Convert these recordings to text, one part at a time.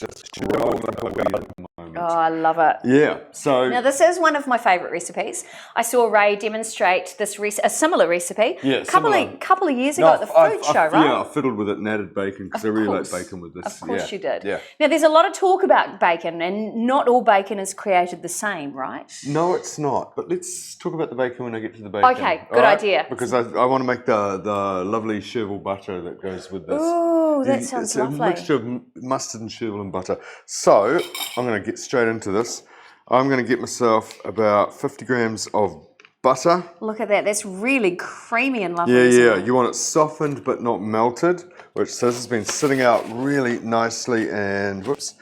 just rolling away at the moment. Oh, I love it. Yeah, so... Now, this is one of my favourite recipes. I saw Ray demonstrate this a similar recipe a couple of years ago at the food show, right? Yeah, I fiddled with it and added bacon because I really like bacon with this. Of course you did. Yeah. Now, there's a lot of talk about bacon, and not all bacon is created the same, right? No, it's not. But let's talk about the bacon when I get to the bacon. Okay, good idea. Because I want to make the lovely chervil butter that goes with this. Ooh, that sounds lovely. It's a mixture of mustard and chervil and butter. So, I'm going to get straight into this. I'm going to get myself about 50 grams of butter. Look at that. That's really creamy and lovely. Yeah. You want it softened but not melted, which so this has been sitting out really nicely and whoops.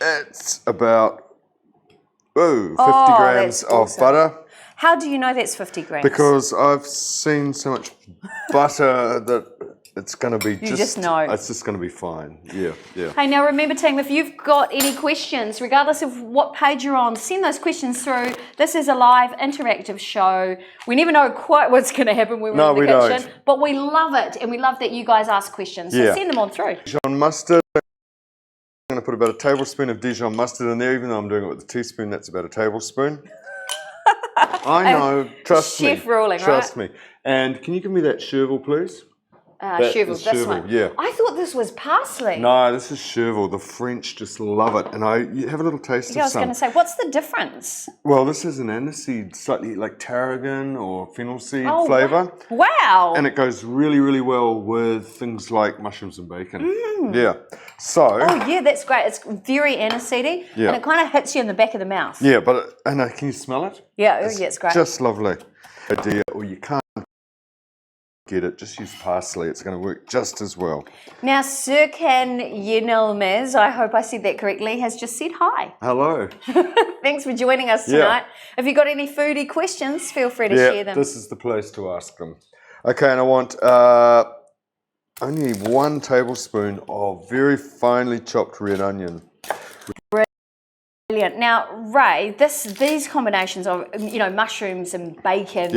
It's about 50 grams of butter. How do you know that's 50 grams? Because I've seen so much butter that it's going to be you just know. It's just going to be fine. Yeah. Hey, now remember, team, if you've got any questions, regardless of what page you're on, send those questions through. This is a live, interactive show. We never know quite what's going to happen when we're in the kitchen. Don't. But we love it, and we love that you guys ask questions. So send them on through. Dijon mustard. I'm going to put about a tablespoon of Dijon mustard in there, even though I'm doing it with a teaspoon. That's about a tablespoon. I know. Trust me. Chef ruling, right? Trust me. And can you give me that chervil, please? Chervil, this one. Yeah. I thought this was parsley. No, this is chervil. The French just love it. And you have a little taste of some. I was going to say, what's the difference? Well, this is an aniseed, slightly like tarragon or fennel seed flavour. Wow. And it goes really, really well with things like mushrooms and bacon. Yeah. So. Oh, yeah, that's great. It's very aniseedy. Yeah. And it kind of hits you in the back of the mouth. Yeah, but can you smell it? Yeah, it's great. Just lovely. Idea, or you can't get it, just use parsley. It's going to work just as well. Now, Serkan Yenilmez, I hope I said that correctly, has just said hi. Hello. Thanks for joining us tonight. If you've got any foodie questions, feel free to share them. This is the place to ask them. Okay, and I want only 1 tablespoon of very finely chopped red onion. Brilliant. Now, Ray, these combinations of mushrooms and bacon,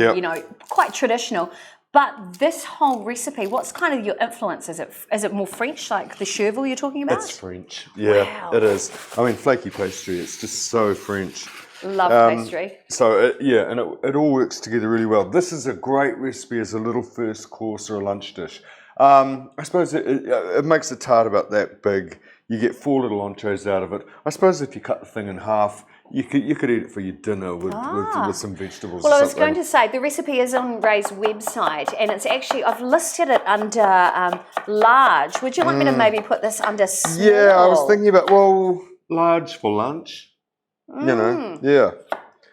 quite traditional. But this whole recipe, what's kind of your influence? Is it more French, like the chervil you're talking about? It's French. Yeah, wow. It is. I mean, flaky pastry. It's just so French. Love pastry. So and it all works together really well. This is a great recipe as a little first course or a lunch dish. I suppose it makes a tart about that big. You get 4 little entrees out of it. I suppose if you cut the thing in half, you could eat it for your dinner with some vegetables. Well, I was going to say the recipe is on Ray's website, and it's actually I've listed it under large. Would you like me to maybe put this under small? Yeah, I was thinking about large for lunch. Yeah.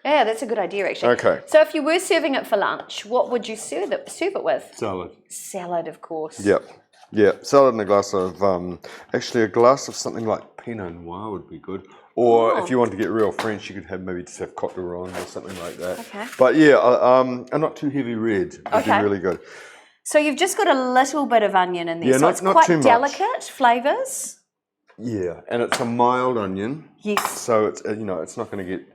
Yeah, that's a good idea, actually. Okay. So if you were serving it for lunch, what would you serve it with? Salad. Salad, of course. Yep. Yeah, salad and a glass of, a glass of something like Pinot Noir would be good. Or if you want to get real French, you could just have Cote de Rhone or something like that. Okay. But a not too heavy red would be really good. So you've just got a little bit of onion in there, yeah, so not it's quite too delicate flavours. Yeah, and it's a mild onion. Yes. So it's it's not going to get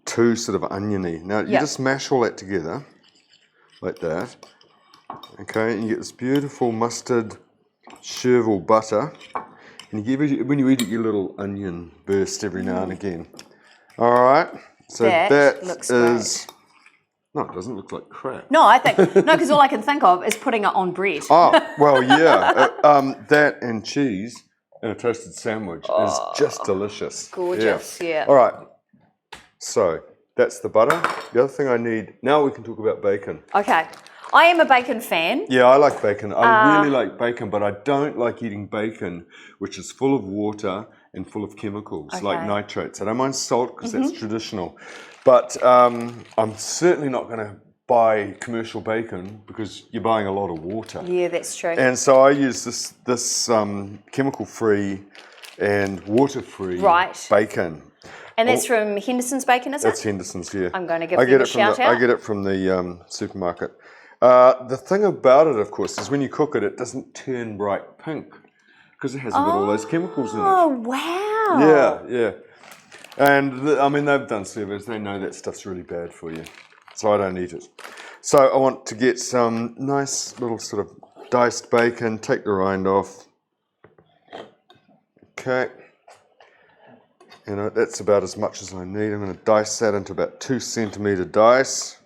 too sort of oniony. Now you just mash all that together like that. Okay, and you get this beautiful mustard chervil butter. And when you eat it, your little onion burst every now and again. All right, so that looks is... great. No, it doesn't look like crap. No, because all I can think of is putting it on bread. Oh, well, yeah. That and cheese and a toasted sandwich is just delicious. Gorgeous, yeah. All right, so that's the butter. The other thing I need... Now we can talk about bacon. Okay. I am a bacon fan. Yeah, I like bacon. I really like bacon, but I don't like eating bacon, which is full of water and full of chemicals, like nitrates. I don't mind salt because that's traditional. But I'm certainly not going to buy commercial bacon because you're buying a lot of water. Yeah, that's true. And so I use this chemical-free and water-free bacon. And that's from Henderson's Bacon, is it? That's Henderson's, yeah. I'm going to give them a shout out. I get it from the supermarket. The thing about it, of course, is when you cook it, it doesn't turn bright pink because it hasn't got all those chemicals in it. Oh, wow. Yeah. And, they've done surveys. They know that stuff's really bad for you. So I don't eat it. So I want to get some nice little sort of diced bacon, take the rind off. Okay. That's about as much as I need. I'm going to dice that into about 2 centimetre dice.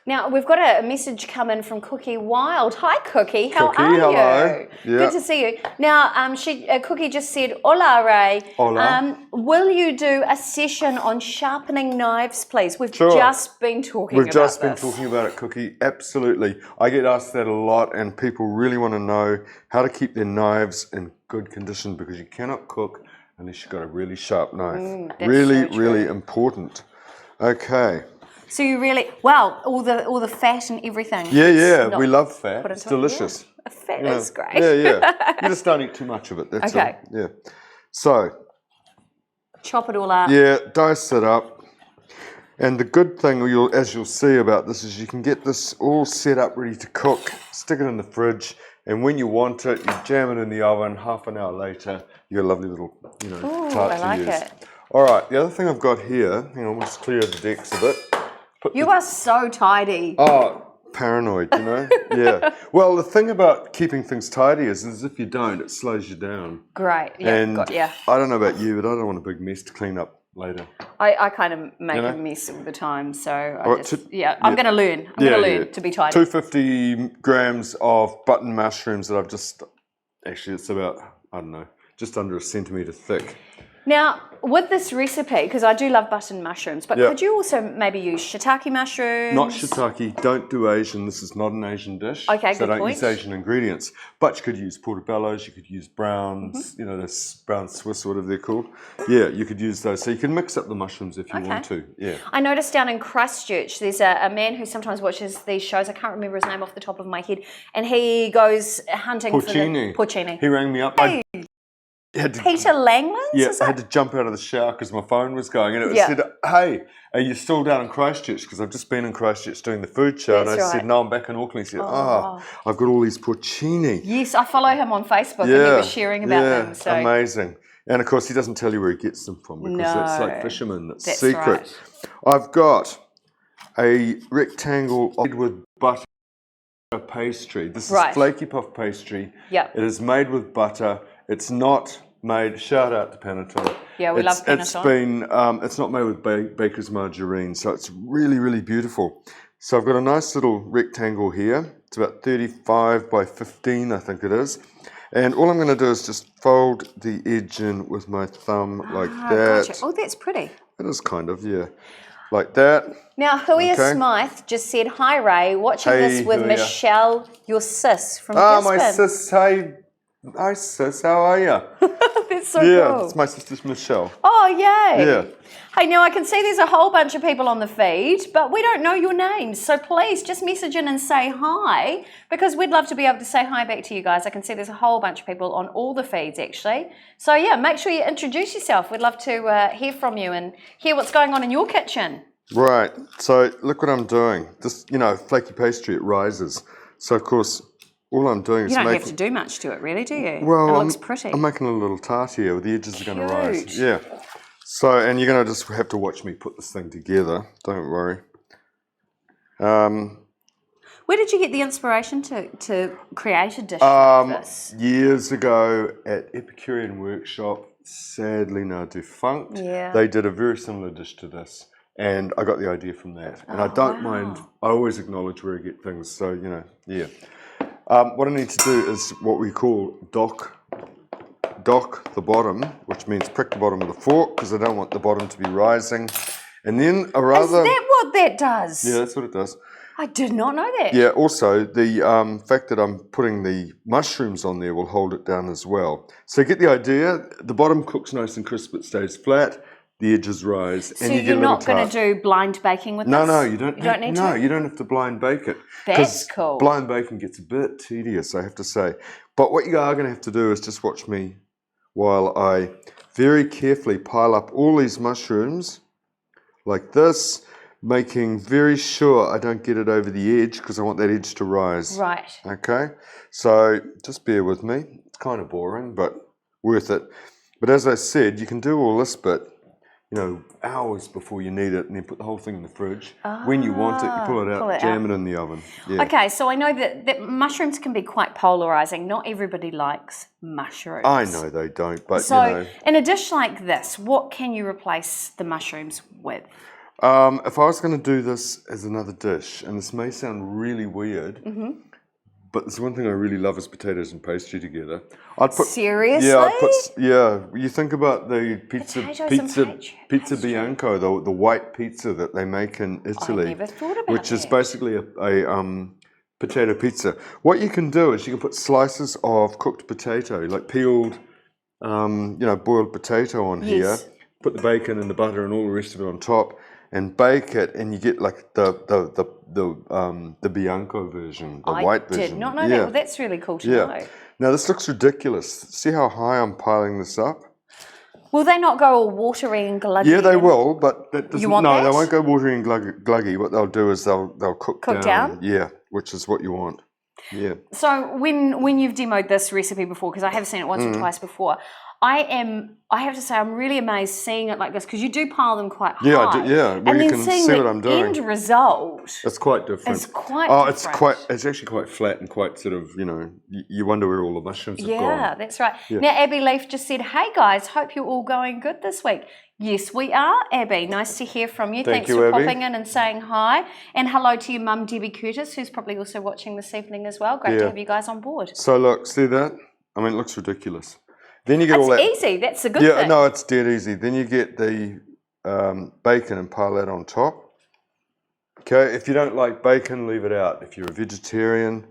Now, we've got a message coming from Cookie Wild. Hi, Cookie. How Cookie, are you? hello. Yeah. Good to see you. Now, Cookie just said, Hola, Ray. Hola. Will you do a session on sharpening knives, please? We've Sure. just been talking about this. We've just been talking about it, Cookie. Absolutely. I get asked that a lot, and people really want to know how to keep their knives in good condition, because you cannot cook unless you've got a really sharp knife. Really important. Okay. So you really, wow, all the fat and everything. Yeah. We love fat. It's delicious. Yeah. Fat is great. Yeah. You just don't eat too much of it. That's okay. all. Yeah. So. Chop it all up. Yeah, dice it up. And the good thing, as you'll see about this, is you can get this all set up, ready to cook, stick it in the fridge, and when you want it, you jam it in the oven. Half an hour later, you got a lovely little, tart to use. It. All right, the other thing I've got here, hang on, we'll just clear the decks a bit. You are so tidy. Oh, paranoid, Yeah. Well, the thing about keeping things tidy is if you don't, it slows you down. Great. Yeah. And I don't know about you, but I don't want a big mess to clean up later. I kind of make a mess all the time, so I'm going to learn. I'm going to learn to be tidy. 250 grams of button mushrooms that I've it's about, I don't know, just under 1 centimetre thick. Now, with this recipe, because I do love button mushrooms, but could you also maybe use shiitake mushrooms? Not shiitake. Don't do Asian. This is not an Asian dish. Okay, so good don't use Asian ingredients. But you could use portobellos. You could use browns. Those brown Swiss, whatever they're called. Yeah, you could use those. So you can mix up the mushrooms if you want to. Yeah. I noticed down in Christchurch, there's a man who sometimes watches these shows. I can't remember his name off the top of my head, and he goes hunting for the porcini. He rang me up. Hey. Peter Langlands? Yeah, I had to jump out of the shower because my phone was going, and it said, "Hey, are you still down in Christchurch?" Because I've just been in Christchurch doing the food show, and I said, "No, I'm back in Auckland." He said, I've got all these porcini." Yes, I follow him on Facebook, and he was sharing about them. So. Amazing. And of course, he doesn't tell you where he gets them from, because that's like fishermen. That's secret. Right. I've got a rectangle with butter pastry. This is flaky puff pastry. Yeah. It is made with butter. It's not made, shout out to Panettone. Yeah, we love Panettone. It's not made with baker's margarine, so it's really beautiful. So I've got a nice little rectangle here. It's about 35 by 15, I think it is. And all I'm going to do is just fold the edge in with my thumb like that. Gotcha. Oh, that's pretty. It is kind of, yeah. Like that. Now, Huia Smythe just said, "Hi, Ray, watching this with Michelle, your sis from Gisborne." My sis, hi sis, how are you? That's so cool. Yeah, it's my sister Michelle. Oh, yay. Yeah. Hey, now I can see there's a whole bunch of people on the feed, but we don't know your names. So please just message in and say hi, because we'd love to be able to say hi back to you guys. I can see there's a whole bunch of people on all the feeds, actually. So yeah, make sure you introduce yourself. We'd love to hear from you and hear what's going on in your kitchen. Right. So look what I'm doing. This, flaky pastry, it rises. So of course, all I'm doing is you don't have to do much to it, really, do you? Well, it looks pretty. I'm making a little tart here. The edges are going to rise. Yeah. So, and you're going to just have to watch me put this thing together. Don't worry. Where did you get the inspiration to create a dish like this? Years ago at Epicurean Workshop, sadly now defunct. Yeah. They did a very similar dish to this. And I got the idea from that. And I don't mind. I always acknowledge where I get things. So, yeah. What I need to do is what we call dock the bottom, which means prick the bottom of the fork, because I don't want the bottom to be rising. And then a rather... Is that what that does? Yeah, that's what it does. I did not know that. Yeah, also the fact that I'm putting the mushrooms on there will hold it down as well. So get the idea. The bottom cooks nice and crisp, it stays flat. The edges rise, so and you get a you're little not going to do blind baking with this? No, you don't. You don't need to? No, you don't have to blind bake it. That's cool. Blind baking gets a bit tedious, I have to say. But what you are going to have to do is just watch me while I very carefully pile up all these mushrooms like this, making very sure I don't get it over the edge, because I want that edge to rise. Right. Okay? So just bear with me. It's kind of boring, but worth it. But as I said, you can do all this bit. hours before you need it, and then put the whole thing in the fridge. When you want it, you pull it out, jam it in the oven. Yeah. Okay, so I know that mushrooms can be quite polarizing. Not everybody likes mushrooms. I know they don't, but so in a dish like this, what can you replace the mushrooms with? If I was going to do this as another dish, and this may sound really weird, but there's one thing I really love is potatoes and pastry together. I'd put Seriously? Yeah, you think about the pizza bianco, the white pizza that they make in Italy, I never thought about which is basically a potato pizza. What you can do is you can put slices of cooked potato, like peeled, boiled potato on here. Put the bacon and the butter and all the rest of it on top, and bake it, and you get like the bianco version, the white version. I did not know that. Well, that's really cool to know. Now this looks ridiculous. See how high I'm piling this up? Will they not go all watery and gluggy? Yeah, they will, but that doesn't, you want that? they won't go watery and gluggy. What they'll do is they'll cook down. Yeah, which is what you want. Yeah. So when you've demoed this recipe before, because I have seen it once or twice before, I have to say I'm really amazed seeing it like this, because you do pile them quite high. Yeah. Well, and you then can seeing see what I'm doing. The end result. It's quite different. It's quite different. It's actually quite flat and quite sort of, you wonder where all the mushrooms have gone. Yeah, that's right. Yeah. Now, Abby Leaf just said, "Hey guys, hope you're all going good this week." Yes, we are, Abby. Nice to hear from you. Thanks for popping in and saying hi. And hello to your mum, Debbie Curtis, who's probably also watching this evening as well. Great to have you guys on board. So look, see that? I mean, it looks ridiculous. Then you get all that. It's easy. That's a good thing. Yeah, no, it's dead easy. Then you get the bacon and pile that on top. Okay, if you don't like bacon, leave it out. If you're a vegetarian,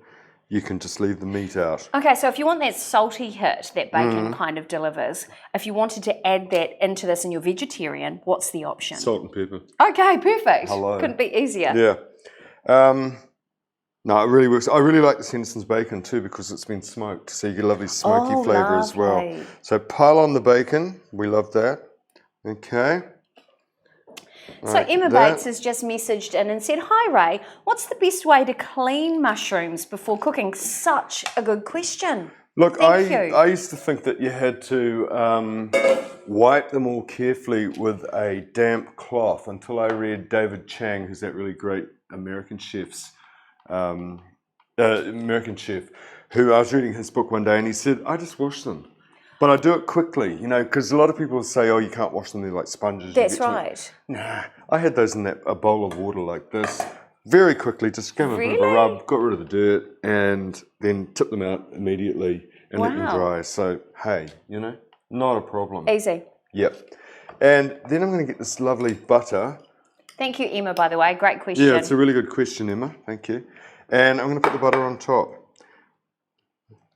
you can just leave the meat out. Okay, so if you want that salty hit that bacon kind of delivers, if you wanted to add that into this and you're vegetarian, what's the option? Salt and pepper. Okay, perfect. Hello. Couldn't be easier. Yeah. No, it really works. I really like this Henderson's bacon too because it's been smoked, so you get a lovely smoky flavour as well. So pile on the bacon. We love that. Okay. So Emma Bates has just messaged in and said, "Hi Ray, what's the best way to clean mushrooms before cooking?" Such a good question. Look, I used to think that you had to wipe them all carefully with a damp cloth until I read David Chang, who's that really great American chef, who I was reading his book one day, and he said, I just wash them. But I do it quickly, because a lot of people say, oh, you can't wash them, they're like sponges. That's right. Nah, I had those in a bowl of water like this. Very quickly, just give them a bit of a rub, got rid of the dirt, and then tip them out immediately and let them dry. So, hey, not a problem. Easy. Yep. And then I'm going to get this lovely butter. Thank you, Emma, by the way. Great question. Yeah, it's a really good question, Emma. Thank you. And I'm going to put the butter on top.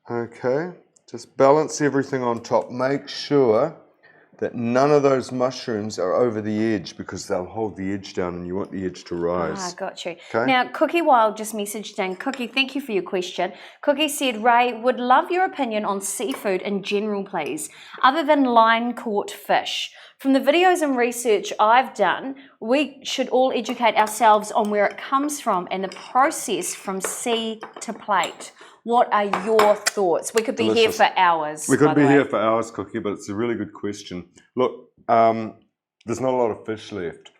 Okay. Just balance everything on top. Make sure that none of those mushrooms are over the edge because they'll hold the edge down and you want the edge to rise. Ah, got you. Okay. Now, Cookie Wild just messaged in. Cookie, thank you for your question. Cookie said, Ray, would love your opinion on seafood in general, please, other than line-caught fish. From the videos and research I've done, we should all educate ourselves on where it comes from and the process from sea to plate. What are your thoughts? We could be here for hours. We could be here for hours, Cookie, but it's a really good question. Look, there's not a lot of fish left.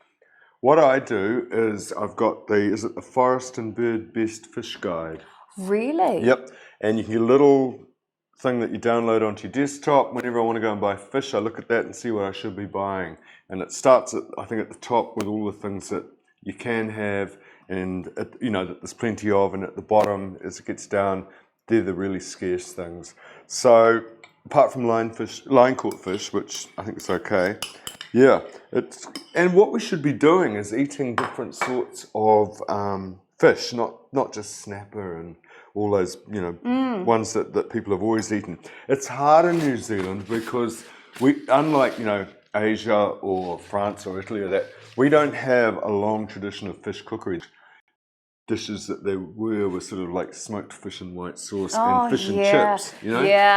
What I do is I've got is it the Forest and Bird Best Fish Guide? Really? Yep. And you can get a little thing that you download onto your desktop. Whenever I want to go and buy fish, I look at that and see what I should be buying. And it starts I think at the top with all the things that you can have and that there's plenty of, and at the bottom as it gets down, they're the really scarce things. So apart from line-caught fish, which I think is okay, and what we should be doing is eating different sorts of fish, not just snapper and all those ones that people have always eaten. It's hard in New Zealand because we, unlike Asia or France or Italy or that, we don't have a long tradition of fish cookery. Dishes that there were sort of like smoked fish and white sauce and fish and chips,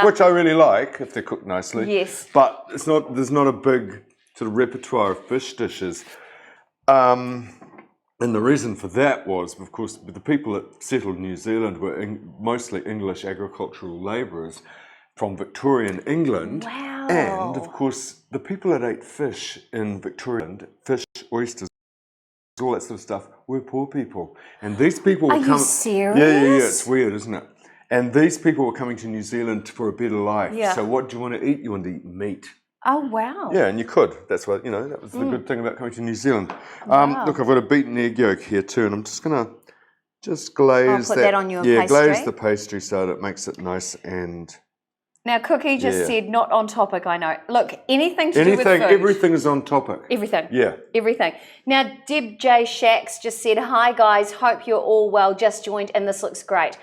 which I really like if they're cooked nicely. Yes. But there's not a big sort of repertoire of fish dishes. And the reason for that was, of course, the people that settled New Zealand were mostly English agricultural labourers from Victorian England. Wow. And, of course, the people that ate fish in Victoria, fish, oysters, all that sort of stuff, were poor people. And these people were Are you serious? Yeah, it's weird, isn't it? And these people were coming to New Zealand for a better life. Yeah. So what do you want to eat? You want to eat meat. Oh, wow. Yeah, and you could. That's what, that was the good thing about coming to New Zealand. Wow. Look, I've got a beaten egg yolk here too, and I'm just going to glaze put that on your pastry. glaze the pastry so that it makes it nice and... Now, Cookie just said, not on topic, I know. Look, anything to do with food. Everything is on topic. Everything. Yeah. Everything. Now, Deb J. Shacks just said, hi guys, hope you're all well, just joined and this looks great.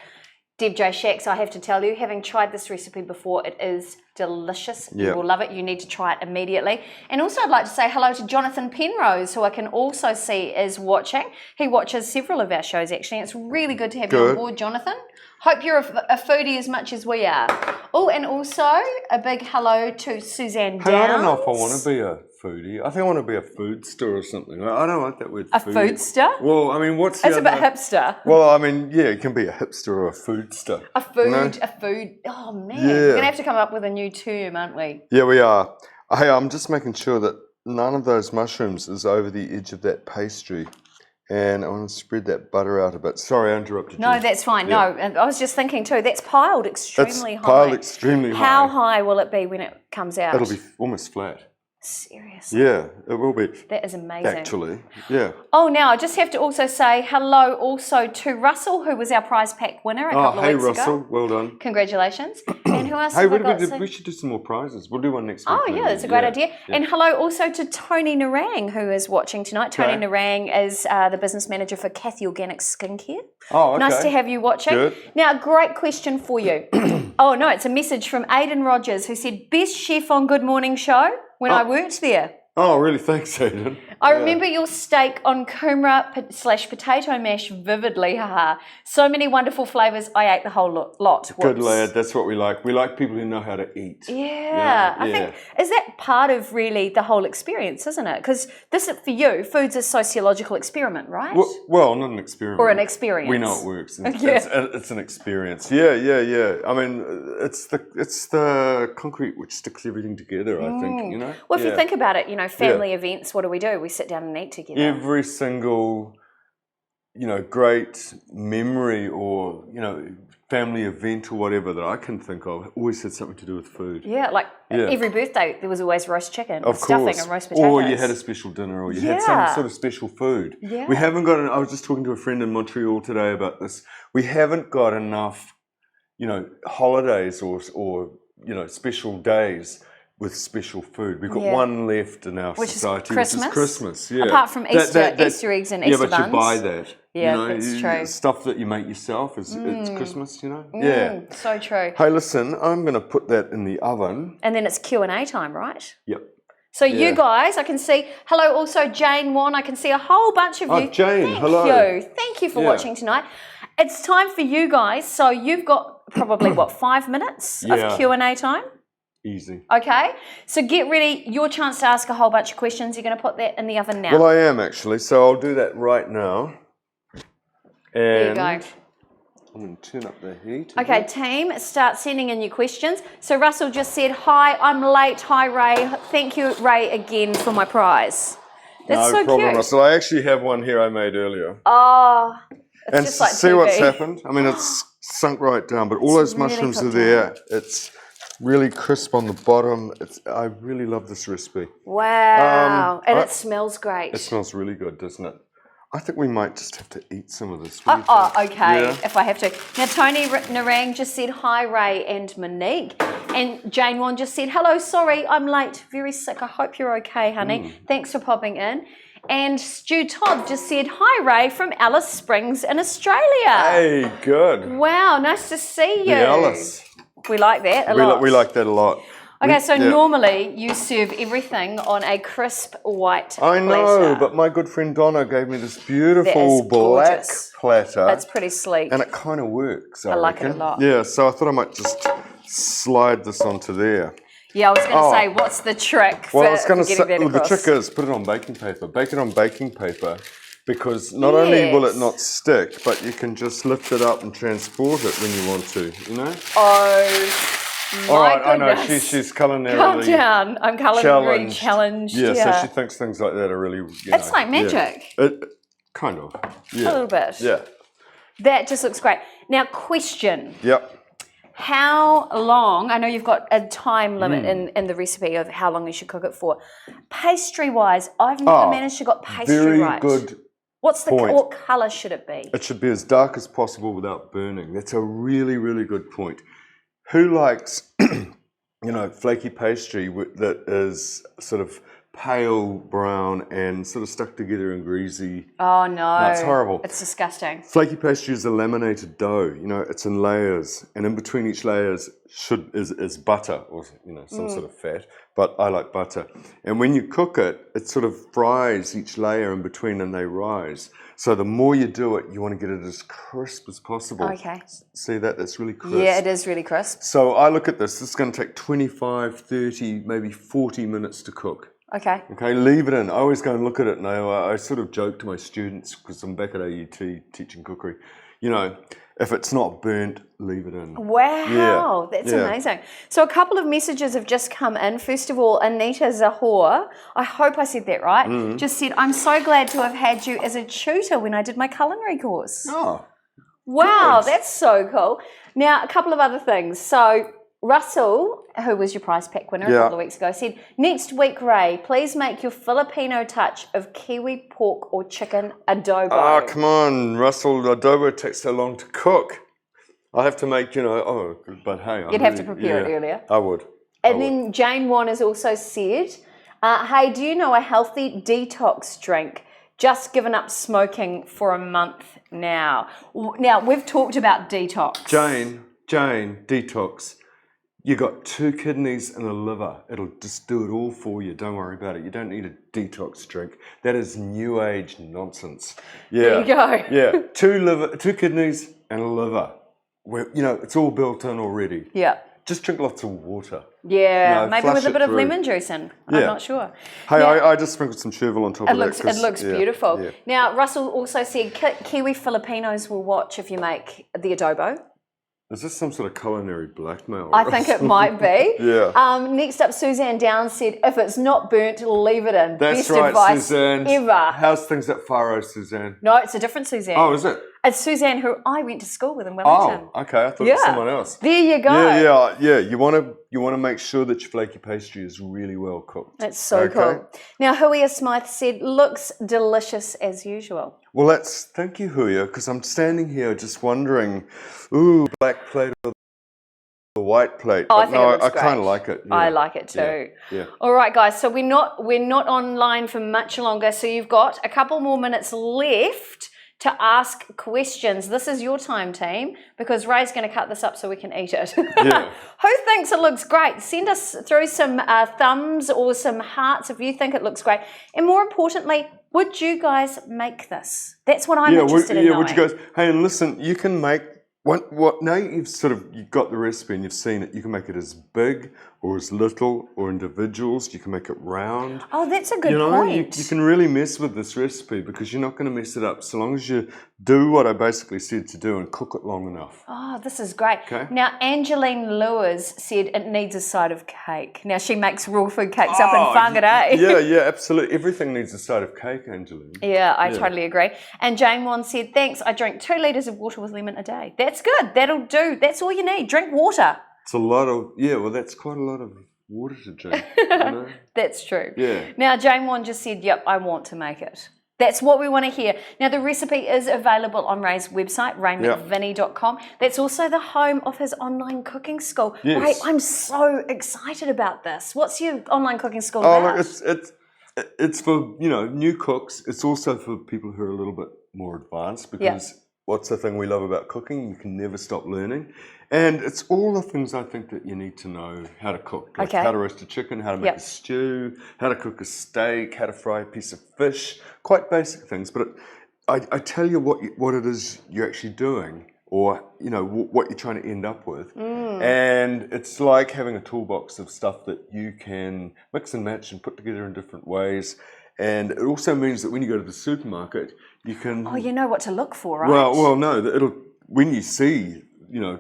Deb J. Shacks, I have to tell you, having tried this recipe before, it is delicious. You will love it. You need to try it immediately. And also I'd like to say hello to Jonathan Penrose, who I can also see is watching. He watches several of our shows, actually. It's really good to have you on board, Jonathan. Hope you're a foodie as much as we are. Oh, and also a big hello to Suzanne Downs. Hey, I don't know if I want to be a foodie. I think I want to be a foodster or something. I don't like that word. A foodster? Well, I mean, what's the It's a bit hipster. Well, I mean, yeah, it can be a hipster or a foodster. A food. Oh, man. Yeah. We're going to have to come up with a new term, aren't we? Yeah, we are. Hey, I'm just making sure that none of those mushrooms is over the edge of that pastry. And I want to spread that butter out a bit. Sorry, I interrupted you. No, that's fine. Yeah. No, and I was just thinking too, that's piled extremely high. Piled extremely high. How high will it be when it comes out? It'll be almost flat. Seriously? Yeah, it will be. That is amazing. Actually, yeah. Oh, now I just have to also say hello also to Russell, who was our prize pack winner a couple of weeks ago. Hey, Russell, well done. Congratulations. And who else Hey, have I got? we should do some more prizes. We'll do one next week. Oh, yeah, that's a great idea. Yeah. And hello also to Tony Narang, who is watching tonight. Tony Narang is the business manager for Kathy Organic Skincare. Oh, okay. Nice to have you watching. Good. Now, a great question for you. Oh, no, it's a message from Aidan Rogers, who said, best chef on Good Morning Show when I worked there. Oh, really? Thanks, Aidan. I remember your steak on kumara/potato mash vividly, haha. So many wonderful flavours, I ate the whole lot. Good lad, that's what we like. We like people who know how to eat. Yeah. I think, is that part of really the whole experience, isn't it? Because this, for you, food's a sociological experiment, right? Well, not an experiment. Or an experience. We know it works. It's an experience. Yeah. I mean, it's the concrete which sticks everything together, I think, Well, if you think about it, family events, what do? We sit down and eat together. Every single, great memory or, family event or whatever that I can think of always had something to do with food. Yeah, every birthday there was always roast chicken, of stuffing course. and roast potatoes. Or you had a special dinner or you had some sort of special food. Yeah. We haven't got, I was just talking to a friend in Montreal today about this. We haven't got enough, holidays or special days with special food. We've got one left in our society, which is Christmas. Yeah. Apart from Easter, Easter eggs and Easter buns. Yeah, but you buy that. Yeah, that's true. Stuff that you make yourself, it's Christmas, Yeah. So true. Hey, listen, I'm going to put that in the oven. And then it's Q&A time, right? Yep. So you guys, I can see, hello also Jane Wan, I can see a whole bunch of you. Oh, Jane, hello. Thank you for watching tonight. It's time for you guys, so you've got probably, 5 minutes of Q&A time? Easy. Okay, so get ready, your chance to ask a whole bunch of questions. You're going to put that in the oven now. Well, I am actually, so I'll do that right now. And there you go. I'm going to turn up the heat. Okay, team, start sending in your questions. So Russell just said, hi, I'm late. Hi, Ray. Thank you, Ray, again for my prize. That's so problem, cute. Russell. I actually have one here I made earlier. Oh, it's and just like see TV. What's happened? I mean, it's sunk right down, but all those really mushrooms are cooked there. It's really crisp on the bottom. I really love this recipe. Wow, and it smells great. It smells really good, doesn't it? I think we might just have to eat some of this. Okay, yeah. if I have to. Now, Tony Narang just said, hi, Ray and Monique. And Jane Wan just said, hello, sorry, I'm late, very sick. I hope you're okay, honey. Thanks for popping in. And Stu Todd just said, hi, Ray, from Alice Springs in Australia. Hey, good. Wow, nice to see you. The Alice. We like that a lot. We like that a lot. Okay, so normally you serve everything on a crisp white platter. I know, but my good friend Donna gave me this beautiful black platter. That's pretty sleek. And it kind of works, I like reckon. it a lot. Yeah, so I thought I might just slide this onto there. Yeah, I was going to say, what's the trick for getting that across? The trick is put it on baking paper. Bake it on baking paper because not only will it not stick, but you can just lift it up and transport it when you want to, Oh, All right, I know goodness. she's culinarily Calm down. I'm culinary challenged. Yeah, Yeah. so she thinks things like that are really. It's like magic. Yeah. Kind of. Yeah. A little bit. Yeah. That just looks great. Now, question. Yep. How long, I know you've got a time limit in the recipe of how long you should cook it for. Pastry-wise, I've never managed to get pastry right. Very good. What colour should it be? It should be as dark as possible without burning. That's a really, really good point. Who likes, flaky pastry that is sort of pale brown and sort of stuck together and greasy? Oh no, it's horrible. It's disgusting. Flaky pastry is a laminated dough. It's in layers, and in between each layers is butter or some sort of fat. But I like butter. And when you cook it, it sort of fries each layer in between, and they rise. So the more you do it, you want to get it as crisp as possible. Okay. See that? That's really crisp. Yeah, it is really crisp. So I look at this. This is going to take 25, 30, maybe 40 minutes to cook. Okay. Okay, leave it in. I always go and look at it, and I sort of joke to my students, because I'm back at AUT teaching cookery, if it's not burnt, leave it in. Wow, that's amazing. So a couple of messages have just come in. First of all, Anita Zahor, I hope I said that right, just said, I'm so glad to have had you as a tutor when I did my culinary course. Oh, wow, good. that's so cool. Now, a couple of other things. So Russell, who was your prize pack winner a couple of weeks ago, said, next week, Ray, please make your Filipino touch of kiwi pork or chicken adobo. Oh, come on, Russell. Adobo takes so long to cook. I have to make, but hey. You'd have to prepare it earlier. I would. And then Jane Wan has also said, hey, do you know a healthy detox drink? Just given up smoking for a month now. Now, we've talked about detox. Jane, detox. You got 2 kidneys and a liver. It'll just do it all for you. Don't worry about it. You don't need a detox drink. That is new age nonsense. Yeah. There you go. Yeah. 2 kidneys and a liver. It's all built in already. Yeah. Just drink lots of water. Yeah, maybe with a bit of lemon juice in. I'm not sure. Hey, I just sprinkled some chervil on top of that. It looks beautiful. Yeah. Now, Russell also said Kiwi Filipinos will watch if you make the adobo. Is this some sort of culinary blackmail? I think it might be. Yeah. Next up, Suzanne Downs said, if it's not burnt, leave it in. That's Best right, advice Suzanne. ever. How's things at Faro, Suzanne? No, it's a different Suzanne. Oh, is it? It's Suzanne who I went to school with in Wellington. Oh, okay. I thought it was someone else. There you go. Yeah. You want to make sure that your flaky pastry is really well cooked. That's so cool. Now, Huia Smythe said, looks delicious as usual. Well, thank you, Huia, because I'm standing here just wondering, black plate or the white plate. Oh, but I kind of like it. Yeah. I like it too. Yeah. All right, guys. So we're not online for much longer. So you've got a couple more minutes left to ask questions. This is your time, team, because Ray's going to cut this up so we can eat it. Yeah. Who thinks it looks great? Send us through some thumbs or some hearts if you think it looks great. And more importantly, would you guys make this? That's what I'm interested in knowing. Would you guys? Hey, and listen, you can make what now you've got the recipe and you've seen it. You can make it as big or as little or individuals. You can make it round. Oh, that's a good point. You can really mess with this recipe because you're not going to mess it up so long as you do what I basically said to do and cook it long enough. Oh, this is great. Okay. Now, Angeline Lewis said it needs a side of cake. Now, she makes raw food cakes up in Whangarei. Yeah, absolutely. Everything needs a side of cake, Angeline. Yeah, I totally agree. And Jane Wan said, thanks, I drink 2 litres of water with lemon a day. That's good. That'll do. That's all you need. Drink water. It's a lot of, that's quite a lot of water to drink. That's true. Yeah. Now, Jane Wan just said, yep, I want to make it. That's what we want to hear. Now, the recipe is available on Ray's website, raymcvinnie.com. That's also the home of his online cooking school. Yes. Ray, I'm so excited about this. What's your online cooking school about? It's for, new cooks. It's also for people who are a little bit more advanced because what's the thing we love about cooking? You can never stop learning. And it's all the things I think that you need to know how to cook. Like how to roast a chicken, how to make a stew, how to cook a steak, how to fry a piece of fish. Quite basic things. But I tell you what it is you're actually doing or, what you're trying to end up with. And it's like having a toolbox of stuff that you can mix and match and put together in different ways. And it also means that when you go to the supermarket, you can... Oh, you know what to look for, right? Well, no. When you see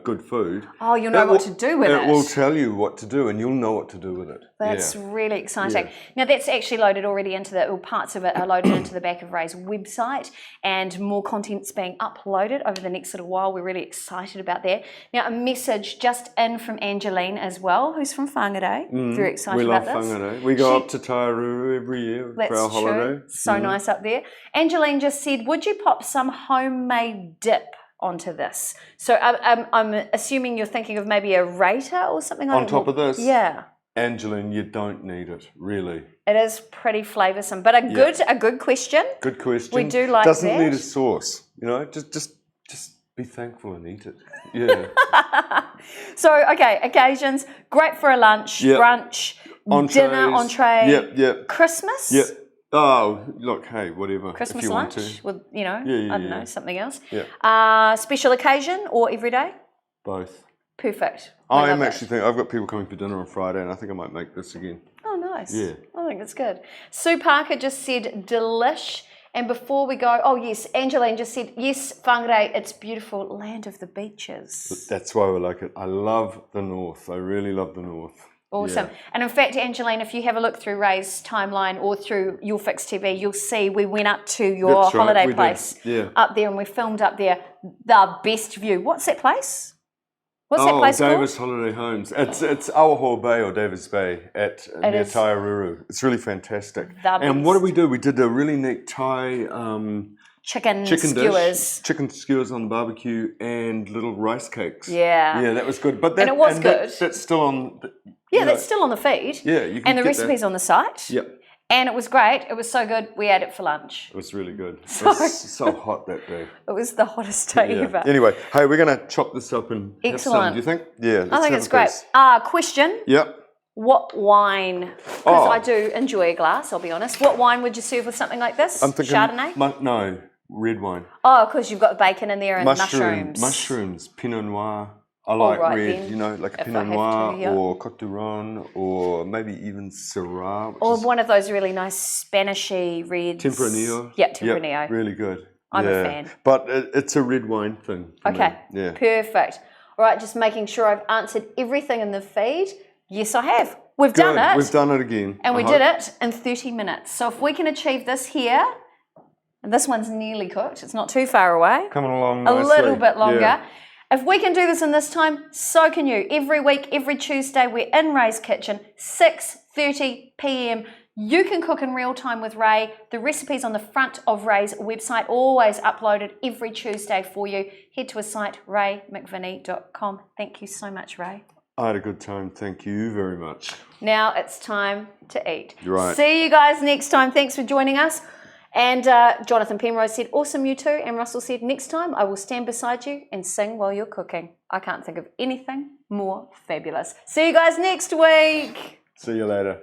good food. Oh, you'll know what to do with it. It will tell you what to do, and you'll know what to do with it. That's really exciting. Now, that's actually loaded already parts of it are loaded into the back of Ray's website, and more content's being uploaded over the next little while. We're really excited about that. Now, a message just in from Angeline as well, who's from Whangarei. Very excited about this. We love Whangarei. We go up to Tairuru every year for our holiday. So nice up there. Angeline just said, would you pop some homemade dip onto this? So I'm assuming you're thinking of maybe a rater or something like that. On top of this? Yeah. Angeline, you don't need it, really. It is pretty flavoursome, but a good question. Good question. We do like that. Doesn't need a sauce, just be thankful and eat it. Yeah. So, okay, occasions, great for a lunch, brunch, dinner, entree. Yep. Christmas? Yep. Oh, look, hey, whatever. Christmas if you lunch want to. with, I don't know, something else. Yeah. Special occasion or every day? Both. Perfect. I am actually thinking, I've got people coming for dinner on Friday, and I think I might make this again. Oh, nice. Yeah. I think it's good. Sue Parker just said delish. And before we go, oh yes, Angeline just said, yes, Whangarei, it's beautiful, land of the beaches. That's why we like it. I love the north. I really love the north. Awesome. Yeah. And in fact, Angeline, if you have a look through Ray's timeline or through Your Fix TV, you'll see we went up to your holiday place up there, and we filmed up there the best view. What's that place? What's that place Davis called? Holiday Homes. It's Awahoa Bay or Davis Bay near Tairuru. It's really fantastic. And what did we do? We did a really neat Thai chicken skewers. Chicken skewers on the barbecue and little rice cakes. Yeah. Yeah, that was good. But it was good. That's still on. That's still on the feed. Yeah, you can and the recipe's on the site. Yep. And it was great. It was so good. We ate it for lunch. It was really good. It was so hot that day. It was the hottest day ever. Anyway, hey, we're going to chop this up and have some. Do you think? Yeah. I think it's great. Question. Yep. What wine? Because I do enjoy a glass, I'll be honest. What wine would you serve with something like this? I'm thinking Chardonnay? No, red wine. Oh, because you've got bacon in there and mushrooms. Mushrooms, Pinot Noir. I like red, like a Pinot Noir or Côte d'Ivoire or maybe even Syrah. Or one of those really nice Spanishy reds. Tempranillo. Yeah, Tempranillo. Yep, really good. I'm a fan. But it's a red wine thing. Okay. Me. Yeah. Perfect. All right, just making sure I've answered everything in the feed. Yes, I have. We've done it. We've done it again. And we did it in 30 minutes. So if we can achieve this here, and this one's nearly cooked, it's not too far away. Coming along nicely. A little bit longer. Yeah. If we can do this in this time, so can you. Every week, every Tuesday, we're in Ray's kitchen, 6:30 p.m. You can cook in real time with Ray. The recipe's on the front of Ray's website, always uploaded every Tuesday for you. Head to his site, raymcvinnie.com. Thank you so much, Ray. I had a good time. Thank you very much. Now it's time to eat. You're right. See you guys next time. Thanks for joining us. And Jonathan Penrose said, awesome, you too. And Russell said, next time I will stand beside you and sing while you're cooking. I can't think of anything more fabulous. See you guys next week. See you later.